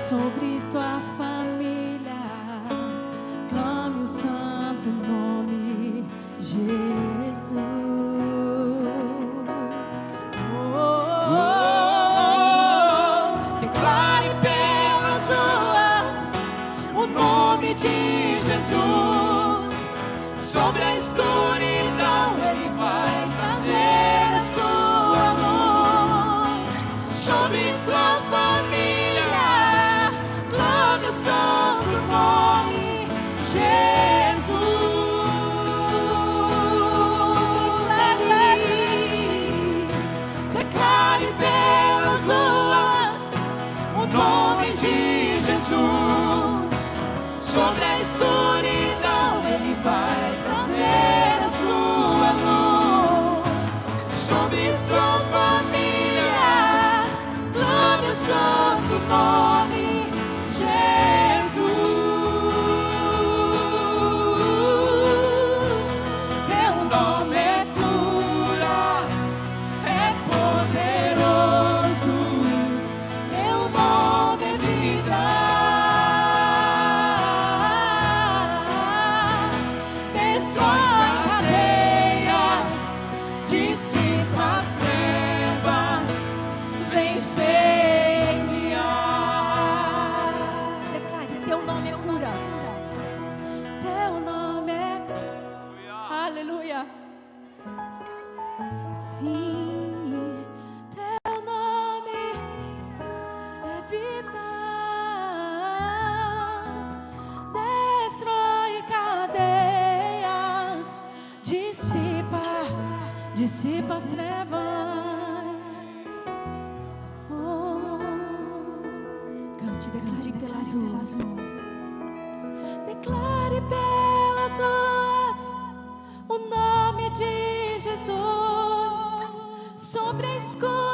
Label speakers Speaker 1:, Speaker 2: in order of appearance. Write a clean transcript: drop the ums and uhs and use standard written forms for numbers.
Speaker 1: sobre tua família, clame o santo nome Jesus. Declare pelas ruas o nome de Jesus. Sobre a escuridão Ele vai trazer a sua luz. Sobre sua família, clame o santo nome Jesus. Declare pelas ruas o nome de Jesus. Sobre a escuridão Ele vai trazer a sua luz. Sobre sua família, clame o santo nome Jesus. Teu nome é cura, é poderoso. Teu nome é vida. Destrói cadeias, dissipa as trevas, vem incendiar. Declare, teu nome é cura. Teu nome é cura. Aleluia. Sim, teu nome é vida. Destrói cadeias, dissipa as trevas. Oh, cante, declare pelas ruas. Declare pelas ruas o nome de Jesus. Sobre a escuridão